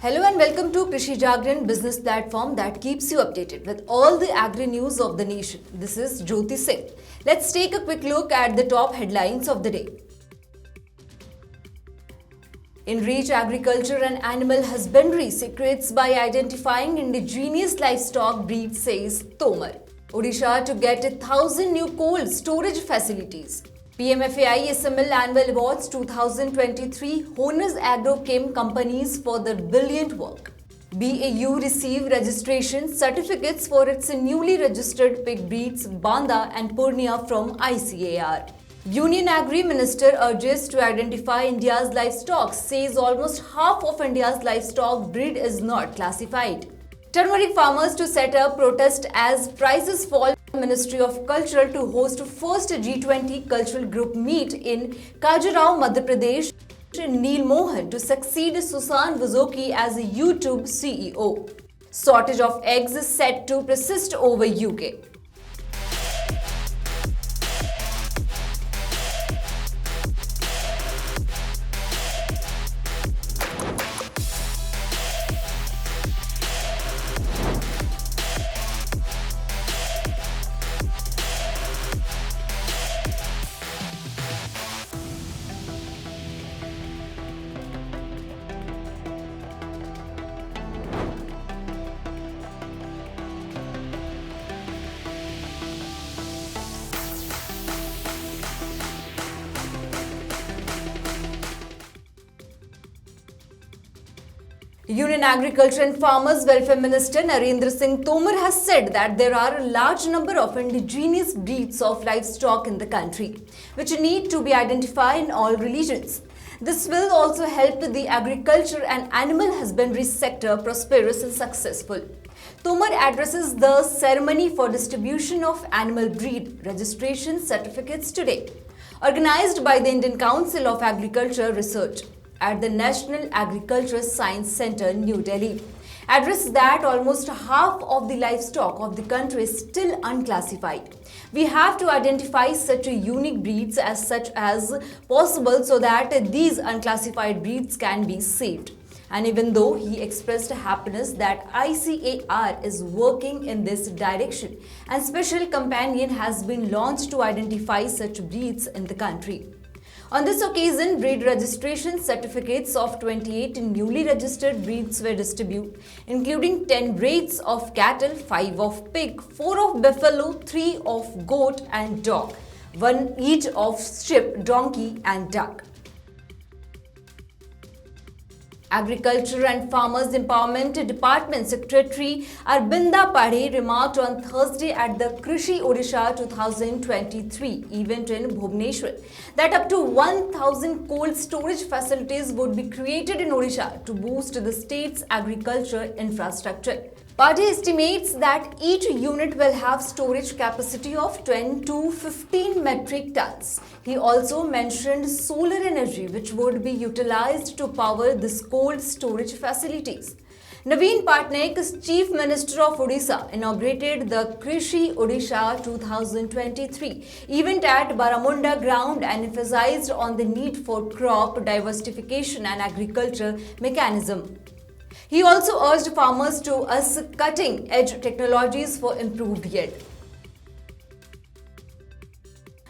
Hello and welcome to Krishi Jagran business platform that keeps you updated with all the agri news of the nation. This is Jyoti Singh. Let's take a quick look at the top headlines of the day. Enrich agriculture and animal husbandry secrets by identifying indigenous livestock breeds, says Tomar. Odisha to get 1,000 new cold storage facilities. PMFAI-SML Annual Awards 2023 honors Agro-Chem companies for their brilliant work. BAU receive registration certificates for its newly registered pig breeds Banda and Purnea from ICAR. Union Agri Minister urges to identify India's livestock, says almost half of India's livestock breed is not classified. Turmeric farmers to set up protest as prices fall. Ministry of Culture to host first G20 cultural group meet in Khajuraho, Madhya Pradesh. Neal Mohan to succeed Wojcicki as a YouTube CEO. Shortage of eggs is set to persist over UK. Union Agriculture and Farmers Welfare Minister Narendra Singh Tomar has said that there are a large number of indigenous breeds of livestock in the country, which need to be identified in all religions. This will also help the agriculture and animal husbandry sector prosperous and successful. Tomar addresses the ceremony for distribution of animal breed registration certificates today, organized by the Indian Council of Agriculture Research at the National Agriculture Science Centre, New Delhi, addressed that almost half of the livestock of the country is still unclassified. We have to identify such unique breeds as possible so that these unclassified breeds can be saved. And even though he expressed happiness that ICAR is working in this direction and special companion has been launched to identify such breeds in the country. On this occasion, breed registration certificates of 28 newly registered breeds were distributed, including 10 breeds of cattle, 5 of pig, 4 of buffalo, 3 of goat and dog, 1 each of sheep, donkey and duck. Agriculture and Farmers Empowerment Department Secretary Arbinda Padhe remarked on Thursday at the Krishi Odisha 2023 event in Bhubaneswar that up to 1,000 cold storage facilities would be created in Odisha to boost the state's agriculture infrastructure. Padhe estimates that each unit will have storage capacity of 10 to 15 metric tons. He also mentioned solar energy, which would be utilized to power these cold storage facilities. Naveen Patnaik, Chief Minister of Odisha, inaugurated the Krishi Odisha 2023 event at Baramunda ground and emphasized on the need for crop diversification and agriculture mechanism. He also urged farmers to use cutting-edge technologies for improved yield.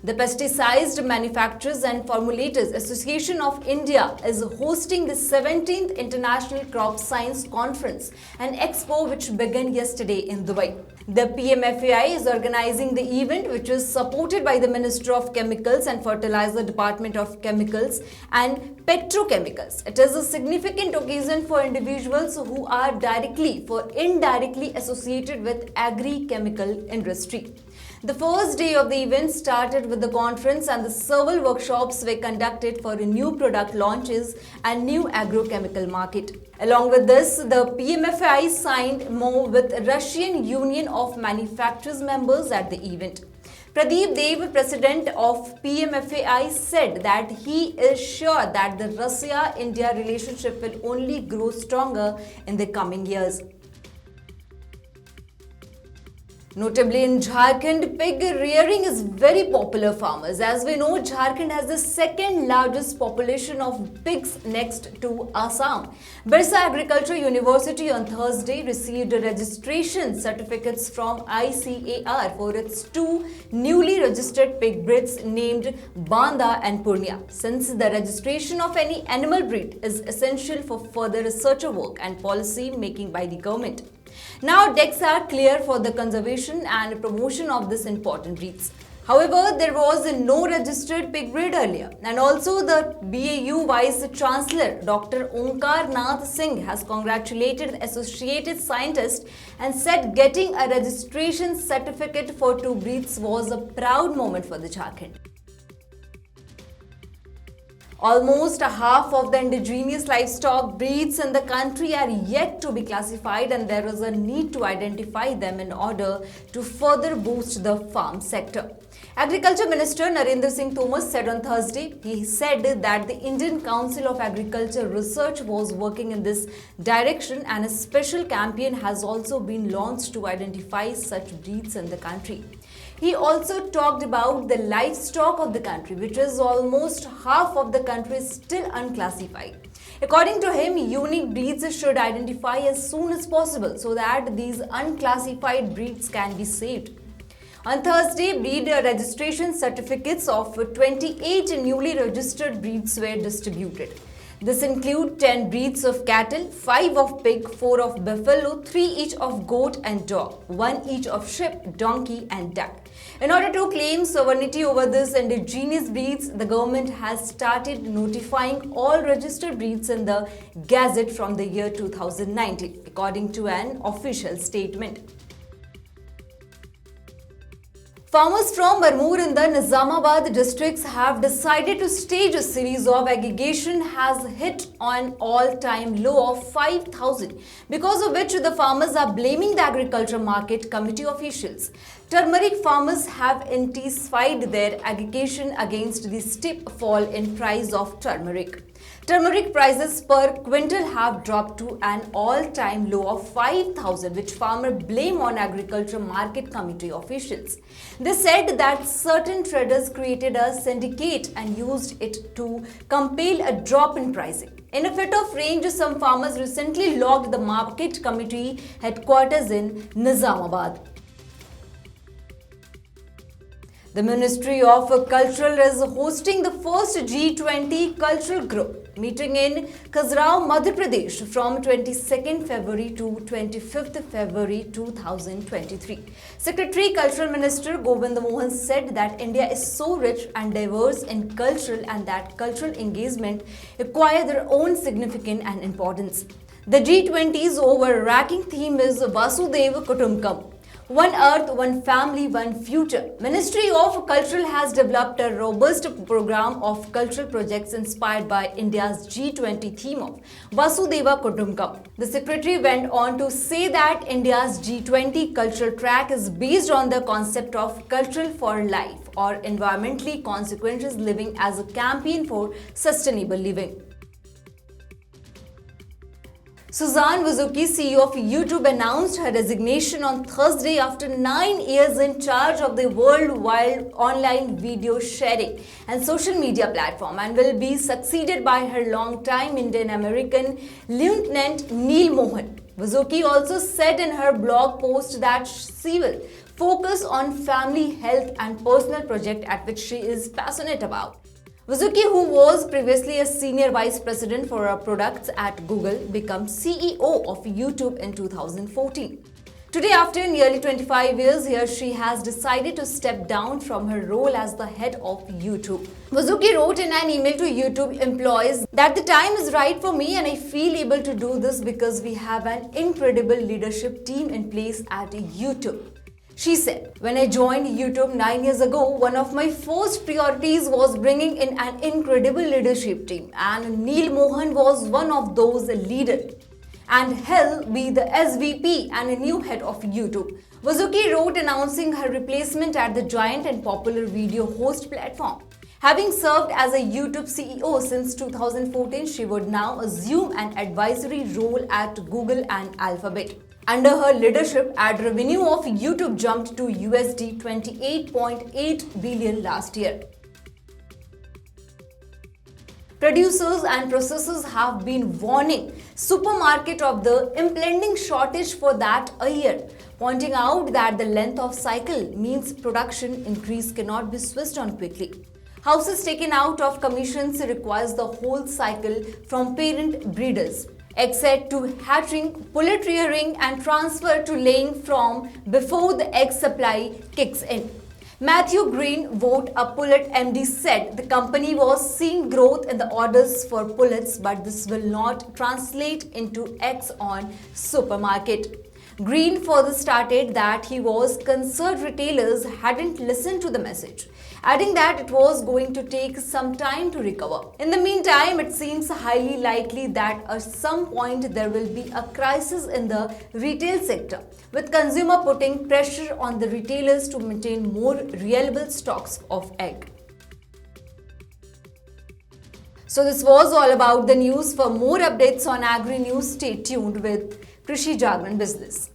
The Pesticide Manufacturers and Formulators Association of India is hosting the 17th International Crop Science Conference and Expo, which began yesterday in Dubai. The PMFAI is organizing the event, which is supported by the Minister of Chemicals and Fertilizer Department of Chemicals and Petrochemicals. It is a significant occasion for individuals who are directly or indirectly associated with agri-chemical industry. The first day of the event started with the conference and the several workshops were conducted for new product launches and new agrochemical market. Along with this, the PMFAI signed more with Russian Union of Manufacturers members at the event. Pradeep Dev, president of PMFAI, said that he is sure that the Russia-India relationship will only grow stronger in the coming years. Notably in Jharkhand, pig rearing is very popular farmers. As we know, Jharkhand has the second largest population of pigs next to Assam. Birsa Agriculture University on Thursday received registration certificates from ICAR for its two newly registered pig breeds named Banda and Purnea. Since the registration of any animal breed is essential for further research work and policy making by the government. Now decks are clear for the conservation and promotion of this important breeds. However, there was no registered pig breed earlier, and also the BAU Vice Chancellor Dr. Onkar Nath Singh has congratulated associated scientists and said getting a registration certificate for two breeds was a proud moment for the Jharkhand. Almost half of the indigenous livestock breeds in the country are yet to be classified, and there is a need to identify them in order to further boost the farm sector. Agriculture Minister Tomar said on Thursday, he said that the Indian Council of Agriculture Research was working in this direction and a special campaign has also been launched to identify such breeds in the country. He also talked about the livestock of the country, which is almost half of the country still unclassified. According to him, unique breeds should identify as soon as possible so that these unclassified breeds can be saved. On Thursday, breed registration certificates of 28 newly registered breeds were distributed. This includes 10 breeds of cattle, 5 of pig, 4 of buffalo, 3 each of goat and dog, 1 each of sheep, donkey and duck. In order to claim sovereignty over these indigenous breeds, the government has started notifying all registered breeds in the Gazette from the year 2019, according to an official statement. Farmers from Barmoor in the Nizamabad districts have decided to stage a series of aggregation has hit an all-time low of 5,000, because of which the farmers are blaming the Agriculture Market Committee officials. Turmeric farmers have intensified their aggregation against the steep fall in price of turmeric. Turmeric prices per quintal have dropped to an all-time low of 5,000, which farmers blame on Agriculture Market Committee officials. They said that certain traders created a syndicate and used it to compel a drop in pricing. In a fit of rage, some farmers recently locked the Market Committee headquarters in Nizamabad. The Ministry of Culture is hosting the first G20 Cultural Group meeting in Khajuraho, Madhya Pradesh from 22nd February to 25th February 2023. Secretary Cultural Minister Neal Mohan said that India is so rich and diverse in cultural and that cultural engagement acquire their own significance and importance. The G20's overarching theme is Vasudhaiva Kutumbakam. One Earth, One Family, One Future. Ministry of Culture has developed a robust program of cultural projects inspired by India's G20 theme of Vasudhaiva Kutumbakam. The secretary went on to say that India's G20 cultural track is based on the concept of cultural for life or environmentally consequential living as a campaign for sustainable living. Suzanne Wojcicki, CEO of YouTube, announced her resignation on Thursday after 9 years in charge of the worldwide online video sharing and social media platform, and will be succeeded by her longtime Indian-American Lieutenant Neal Mohan. Wojcicki also said in her blog post that she will focus on family, health and personal project at which she is passionate about. Wojcicki, who was previously a senior vice president for products at Google, became CEO of YouTube in 2014. Today, after nearly 25 years, she has decided to step down from her role as the head of YouTube. Wojcicki wrote in an email to YouTube employees that the time is right for me and I feel able to do this because we have an incredible leadership team in place at YouTube. She said, when I joined YouTube 9 years ago, one of my first priorities was bringing in an incredible leadership team, and Neal Mohan was one of those leaders. And he'll be the SVP and a new head of YouTube. Wojcicki wrote announcing her replacement at the giant and popular video host platform. Having served as a YouTube CEO since 2014, she would now assume an advisory role at Google and Alphabet. Under her leadership, ad revenue of YouTube jumped to USD 28.8 billion last year. Producers and processors have been warning supermarket of the impending shortage for that a year, pointing out that the length of cycle means production increase cannot be switched on quickly. Houses taken out of commissions requires the whole cycle from parent breeders, egg set to hatching, pullet rearing and transfer to laying from before the egg supply kicks in. Matthew Green, Vote a Pullet MD, said the company was seeing growth in the orders for pullets, but this will not translate into eggs on supermarket. Green further stated that he was concerned retailers hadn't listened to the message, adding that it was going to take some time to recover. In the meantime, it seems highly likely that at some point there will be a crisis in the retail sector, with consumer putting pressure on the retailers to maintain more reliable stocks of egg. So this was all about the news. For more updates on Agri News, stay tuned with Krishi Jagran Business.